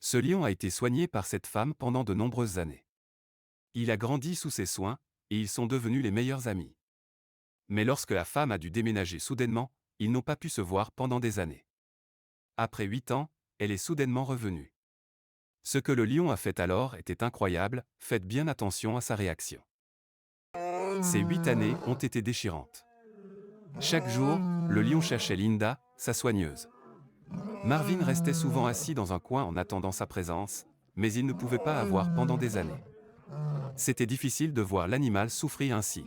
Ce lion a été soigné par cette femme pendant de nombreuses années. Il a grandi sous ses soins, et ils sont devenus les meilleurs amis. Mais lorsque la femme a dû déménager soudainement, ils n'ont pas pu se voir pendant des années. Après 8 ans, elle est soudainement revenue. Ce que le lion a fait alors était incroyable, faites bien attention à sa réaction. Ces 8 années ont été déchirantes. Chaque jour, le lion cherchait Linda, sa soigneuse. Marvin restait souvent assis dans un coin en attendant sa présence, mais il ne pouvait pas la voir pendant des années. C'était difficile de voir l'animal souffrir ainsi.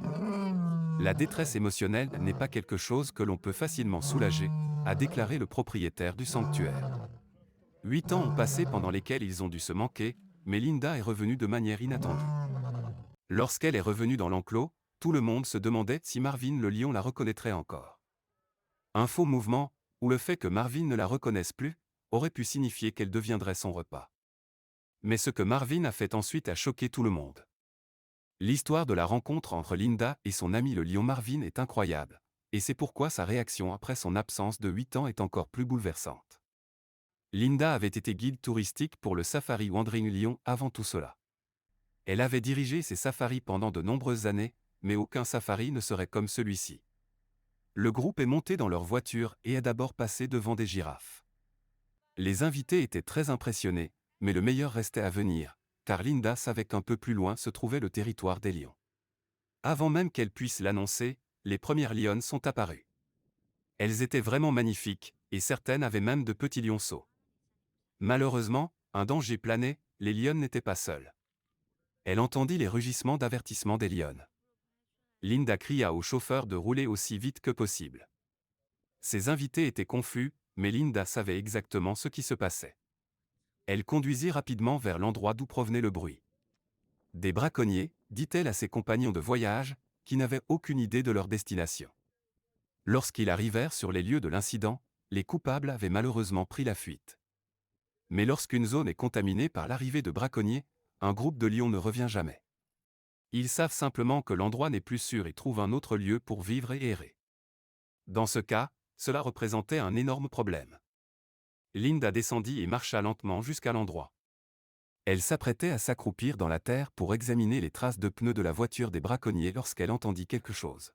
La détresse émotionnelle n'est pas quelque chose que l'on peut facilement soulager, a déclaré le propriétaire du sanctuaire. 8 ans ont passé pendant lesquels ils ont dû se manquer, mais Linda est revenue de manière inattendue. Lorsqu'elle est revenue dans l'enclos, tout le monde se demandait si Marvin le lion la reconnaîtrait encore. Un faux mouvement, ou le fait que Marvin ne la reconnaisse plus, aurait pu signifier qu'elle deviendrait son repas. Mais ce que Marvin a fait ensuite a choqué tout le monde. L'histoire de la rencontre entre Linda et son ami le lion Marvin est incroyable, et c'est pourquoi sa réaction après son absence de 8 ans est encore plus bouleversante. Linda avait été guide touristique pour le Safari Wandering Lion avant tout cela. Elle avait dirigé ses safaris pendant de nombreuses années, mais aucun safari ne serait comme celui-ci. Le groupe est monté dans leur voiture et a d'abord passé devant des girafes. Les invités étaient très impressionnés, mais le meilleur restait à venir, car Linda savait qu'un peu plus loin se trouvait le territoire des lions. Avant même qu'elle puisse l'annoncer, les premières lionnes sont apparues. Elles étaient vraiment magnifiques, et certaines avaient même de petits lionceaux. Malheureusement, un danger planait, les lionnes n'étaient pas seules. Elle entendit les rugissements d'avertissement des lionnes. Linda cria au chauffeur de rouler aussi vite que possible. Ses invités étaient confus, mais Linda savait exactement ce qui se passait. Elle conduisit rapidement vers l'endroit d'où provenait le bruit. Des braconniers, dit-elle à ses compagnons de voyage, qui n'avaient aucune idée de leur destination. Lorsqu'ils arrivèrent sur les lieux de l'incident, les coupables avaient malheureusement pris la fuite. Mais lorsqu'une zone est contaminée par l'arrivée de braconniers, un groupe de lions ne revient jamais. Ils savent simplement que l'endroit n'est plus sûr et trouvent un autre lieu pour vivre et errer. Dans ce cas, cela représentait un énorme problème. Linda descendit et marcha lentement jusqu'à l'endroit. Elle s'apprêtait à s'accroupir dans la terre pour examiner les traces de pneus de la voiture des braconniers lorsqu'elle entendit quelque chose.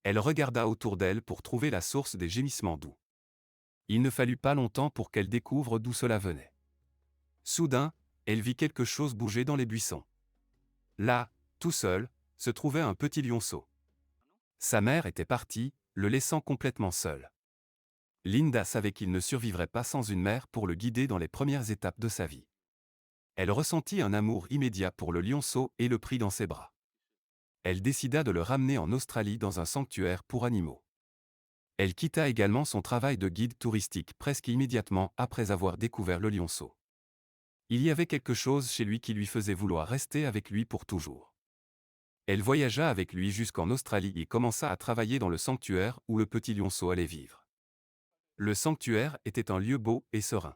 Elle regarda autour d'elle pour trouver la source des gémissements doux. Il ne fallut pas longtemps pour qu'elle découvre d'où cela venait. Soudain, elle vit quelque chose bouger dans les buissons. Là, tout seul, se trouvait un petit lionceau. Sa mère était partie, le laissant complètement seul. Linda savait qu'il ne survivrait pas sans une mère pour le guider dans les premières étapes de sa vie. Elle ressentit un amour immédiat pour le lionceau et le prit dans ses bras. Elle décida de le ramener en Australie dans un sanctuaire pour animaux. Elle quitta également son travail de guide touristique presque immédiatement après avoir découvert le lionceau. Il y avait quelque chose chez lui qui lui faisait vouloir rester avec lui pour toujours. Elle voyagea avec lui jusqu'en Australie et commença à travailler dans le sanctuaire où le petit lionceau allait vivre. Le sanctuaire était un lieu beau et serein.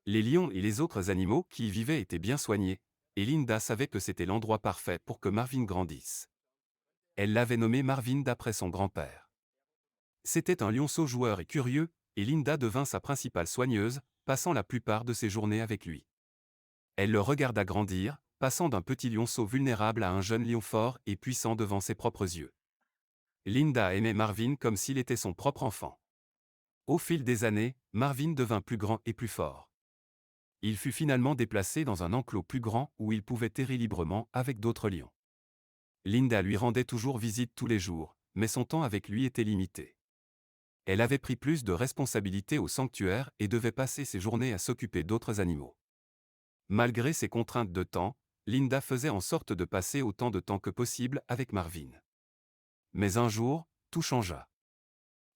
Les lions et les autres animaux qui y vivaient étaient bien soignés, et Linda savait que c'était l'endroit parfait pour que Marvin grandisse. Elle l'avait nommé Marvin d'après son grand-père. C'était un lionceau joueur et curieux, et Linda devint sa principale soigneuse, passant la plupart de ses journées avec lui. Elle le regarda grandir, passant d'un petit lionceau vulnérable à un jeune lion fort et puissant devant ses propres yeux. Linda aimait Marvin comme s'il était son propre enfant. Au fil des années, Marvin devint plus grand et plus fort. Il fut finalement déplacé dans un enclos plus grand où il pouvait errer librement avec d'autres lions. Linda lui rendait toujours visite tous les jours, mais son temps avec lui était limité. Elle avait pris plus de responsabilités au sanctuaire et devait passer ses journées à s'occuper d'autres animaux. Malgré ces contraintes de temps, Linda faisait en sorte de passer autant de temps que possible avec Marvin. Mais un jour, tout changea.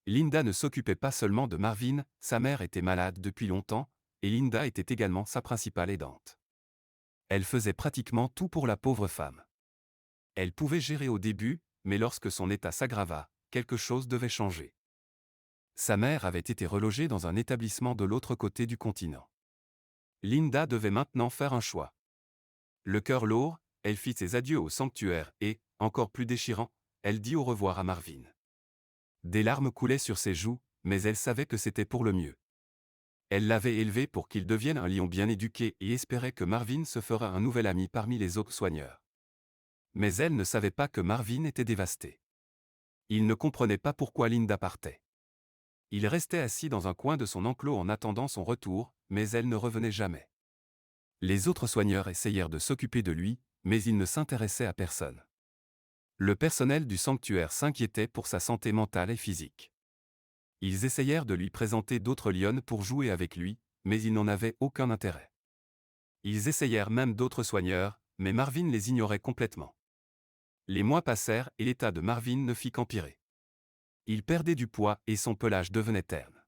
Linda ne s'occupait pas seulement de Marvin, sa mère était malade depuis longtemps, et Linda était également sa principale aidante. Elle faisait pratiquement tout pour la pauvre femme. Elle pouvait gérer au début, mais lorsque son état s'aggrava, quelque chose devait changer. Sa mère avait été relogée dans un établissement de l'autre côté du continent. Linda devait maintenant faire un choix. Le cœur lourd, elle fit ses adieux au sanctuaire et, encore plus déchirant, elle dit au revoir à Marvin. Des larmes coulaient sur ses joues, mais elle savait que c'était pour le mieux. Elle l'avait élevé pour qu'il devienne un lion bien éduqué et espérait que Marvin se fera un nouvel ami parmi les autres soigneurs. Mais elle ne savait pas que Marvin était dévasté. Il ne comprenait pas pourquoi Linda partait. Il restait assis dans un coin de son enclos en attendant son retour, mais elle ne revenait jamais. Les autres soigneurs essayèrent de s'occuper de lui, mais il ne s'intéressait à personne. Le personnel du sanctuaire s'inquiétait pour sa santé mentale et physique. Ils essayèrent de lui présenter d'autres lionnes pour jouer avec lui, mais il n'en avait aucun intérêt. Ils essayèrent même d'autres soigneurs, mais Marvin les ignorait complètement. Les mois passèrent et l'état de Marvin ne fit qu'empirer. Il perdait du poids et son pelage devenait terne.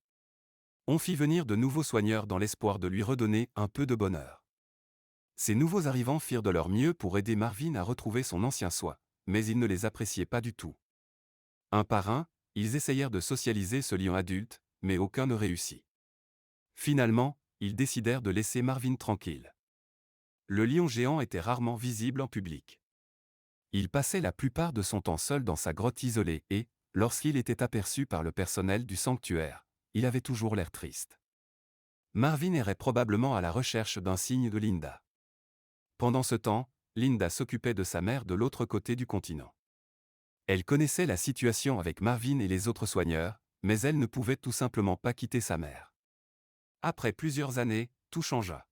On fit venir de nouveaux soigneurs dans l'espoir de lui redonner un peu de bonheur. Ces nouveaux arrivants firent de leur mieux pour aider Marvin à retrouver son ancien soi, mais ils ne les appréciaient pas du tout. Un par un, ils essayèrent de socialiser ce lion adulte, mais aucun ne réussit. Finalement, ils décidèrent de laisser Marvin tranquille. Le lion géant était rarement visible en public. Il passait la plupart de son temps seul dans sa grotte isolée et, lorsqu'il était aperçu par le personnel du sanctuaire, il avait toujours l'air triste. Marvin errait probablement à la recherche d'un signe de Linda. Pendant ce temps, Linda s'occupait de sa mère de l'autre côté du continent. Elle connaissait la situation avec Marvin et les autres soigneurs, mais elle ne pouvait tout simplement pas quitter sa mère. Après plusieurs années, tout changea.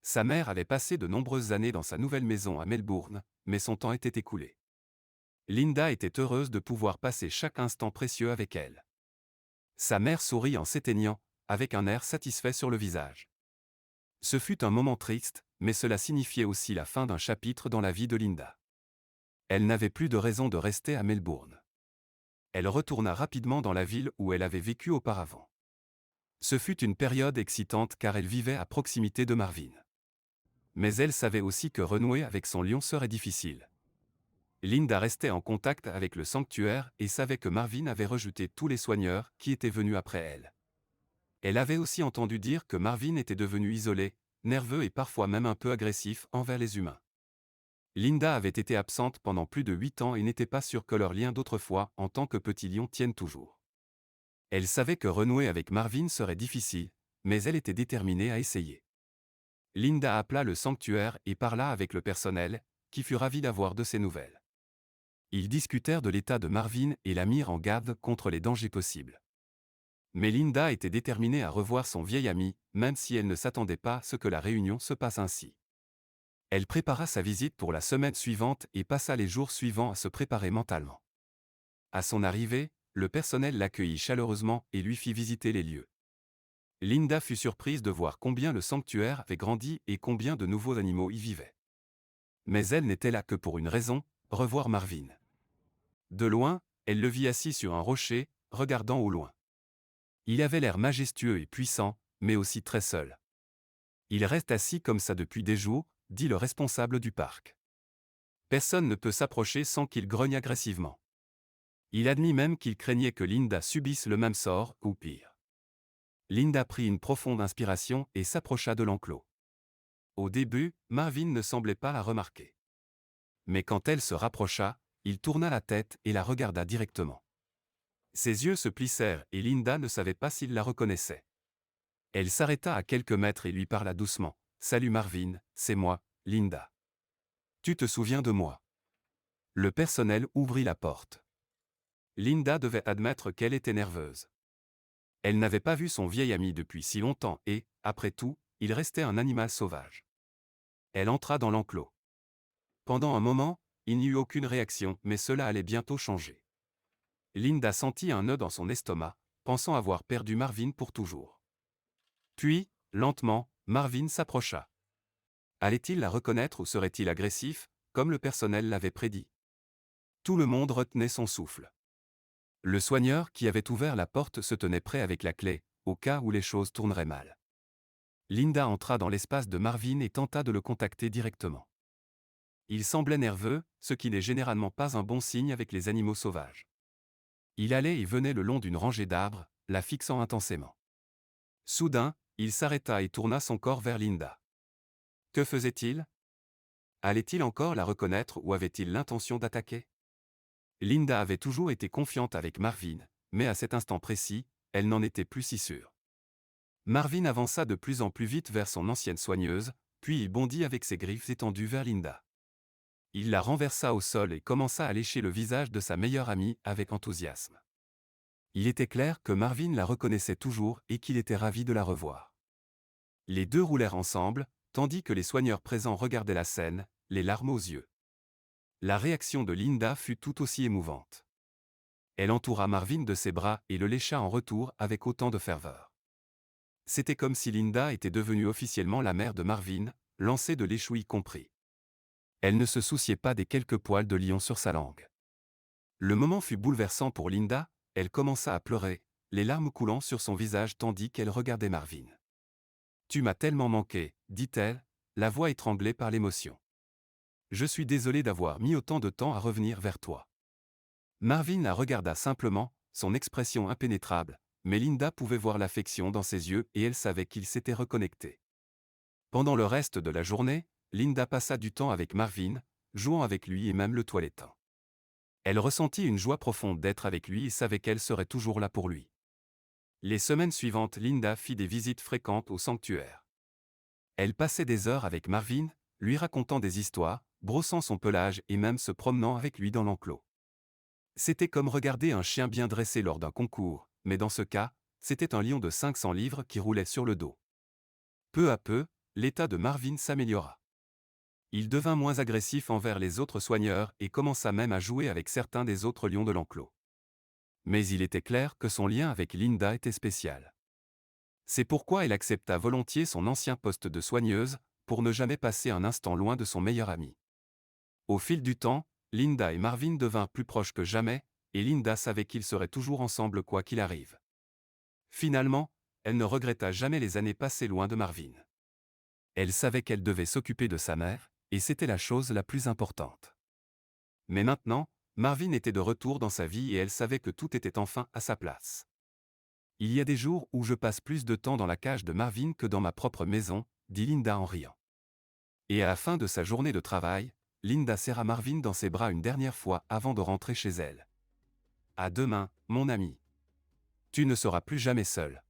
Sa mère avait passé de nombreuses années dans sa nouvelle maison à Melbourne, mais son temps était écoulé. Linda était heureuse de pouvoir passer chaque instant précieux avec elle. Sa mère sourit en s'éteignant, avec un air satisfait sur le visage. Ce fut un moment triste, mais cela signifiait aussi la fin d'un chapitre dans la vie de Linda. Elle n'avait plus de raison de rester à Melbourne. Elle retourna rapidement dans la ville où elle avait vécu auparavant. Ce fut une période excitante car elle vivait à proximité de Marvin. Mais elle savait aussi que renouer avec son lion serait difficile. Linda restait en contact avec le sanctuaire et savait que Marvin avait rejeté tous les soigneurs qui étaient venus après elle. Elle avait aussi entendu dire que Marvin était devenu isolé, nerveux et parfois même un peu agressif envers les humains. Linda avait été absente pendant plus de 8 ans et n'était pas sûre que leur lien d'autrefois en tant que petit lion tienne toujours. Elle savait que renouer avec Marvin serait difficile, mais elle était déterminée à essayer. Linda appela le sanctuaire et parla avec le personnel, qui fut ravi d'avoir de ses nouvelles. Ils discutèrent de l'état de Marvin et la mirent en garde contre les dangers possibles. Mais Linda était déterminée à revoir son vieil ami, même si elle ne s'attendait pas à ce que la réunion se passe ainsi. Elle prépara sa visite pour la semaine suivante et passa les jours suivants à se préparer mentalement. À son arrivée, le personnel l'accueillit chaleureusement et lui fit visiter les lieux. Linda fut surprise de voir combien le sanctuaire avait grandi et combien de nouveaux animaux y vivaient. Mais elle n'était là que pour une raison, revoir Marvin. De loin, elle le vit assis sur un rocher, regardant au loin. Il avait l'air majestueux et puissant, mais aussi très seul. Il reste assis comme ça depuis des jours, dit le responsable du parc. Personne ne peut s'approcher sans qu'il grogne agressivement. Il admit même qu'il craignait que Linda subisse le même sort, ou pire. Linda prit une profonde inspiration et s'approcha de l'enclos. Au début, Marvin ne semblait pas la remarquer. Mais quand elle se rapprocha, il tourna la tête et la regarda directement. Ses yeux se plissèrent et Linda ne savait pas s'il la reconnaissait. Elle s'arrêta à quelques mètres et lui parla doucement. « Salut Marvin, c'est moi, Linda. Tu te souviens de moi ?» Le personnel ouvrit la porte. Linda devait admettre qu'elle était nerveuse. Elle n'avait pas vu son vieil ami depuis si longtemps et, après tout, il restait un animal sauvage. Elle entra dans l'enclos. Pendant un moment, il n'y eut aucune réaction, mais cela allait bientôt changer. Linda sentit un nœud dans son estomac, pensant avoir perdu Marvin pour toujours. Puis, lentement, Marvin s'approcha. Allait-il la reconnaître ou serait-il agressif, comme le personnel l'avait prédit? Tout le monde retenait son souffle. Le soigneur qui avait ouvert la porte se tenait prêt avec la clé, au cas où les choses tourneraient mal. Linda entra dans l'espace de Marvin et tenta de le contacter directement. Il semblait nerveux, ce qui n'est généralement pas un bon signe avec les animaux sauvages. Il allait et venait le long d'une rangée d'arbres, la fixant intensément. Soudain, il s'arrêta et tourna son corps vers Linda. Que faisait-il? Allait-il encore la reconnaître ou avait-il l'intention d'attaquer? Linda avait toujours été confiante avec Marvin, mais à cet instant précis, elle n'en était plus si sûre. Marvin avança de plus en plus vite vers son ancienne soigneuse, puis il bondit avec ses griffes étendues vers Linda. Il la renversa au sol et commença à lécher le visage de sa meilleure amie avec enthousiasme. Il était clair que Marvin la reconnaissait toujours et qu'il était ravi de la revoir. Les deux roulèrent ensemble, tandis que les soigneurs présents regardaient la scène, les larmes aux yeux. La réaction de Linda fut tout aussi émouvante. Elle entoura Marvin de ses bras et le lécha en retour avec autant de ferveur. C'était comme si Linda était devenue officiellement la mère de Marvin, lancée de l'échoui compris. Elle ne se souciait pas des quelques poils de lion sur sa langue. Le moment fut bouleversant pour Linda, elle commença à pleurer, les larmes coulant sur son visage tandis qu'elle regardait Marvin. « Tu m'as tellement manqué, dit-elle, la voix étranglée par l'émotion. Je suis désolée d'avoir mis autant de temps à revenir vers toi. » Marvin la regarda simplement, son expression impénétrable, mais Linda pouvait voir l'affection dans ses yeux et elle savait qu'ils s'étaient reconnectés. Pendant le reste de la journée, Linda passa du temps avec Marvin, jouant avec lui et même le toilettant. Elle ressentit une joie profonde d'être avec lui et savait qu'elle serait toujours là pour lui. Les semaines suivantes, Linda fit des visites fréquentes au sanctuaire. Elle passait des heures avec Marvin, lui racontant des histoires, brossant son pelage et même se promenant avec lui dans l'enclos. C'était comme regarder un chien bien dressé lors d'un concours, mais dans ce cas, c'était un lion de 500 livres qui roulait sur le dos. Peu à peu, l'état de Marvin s'améliora. Il devint moins agressif envers les autres soigneurs et commença même à jouer avec certains des autres lions de l'enclos. Mais il était clair que son lien avec Linda était spécial. C'est pourquoi elle accepta volontiers son ancien poste de soigneuse, pour ne jamais passer un instant loin de son meilleur ami. Au fil du temps, Linda et Marvin devinrent plus proches que jamais, et Linda savait qu'ils seraient toujours ensemble quoi qu'il arrive. Finalement, elle ne regretta jamais les années passées loin de Marvin. Elle savait qu'elle devait s'occuper de sa mère, et c'était la chose la plus importante. Mais maintenant, Marvin était de retour dans sa vie et elle savait que tout était enfin à sa place. Il y a des jours où je passe plus de temps dans la cage de Marvin que dans ma propre maison, dit Linda en riant. Et à la fin de sa journée de travail, Linda serra Marvin dans ses bras une dernière fois avant de rentrer chez elle. À demain, mon ami. Tu ne seras plus jamais seul.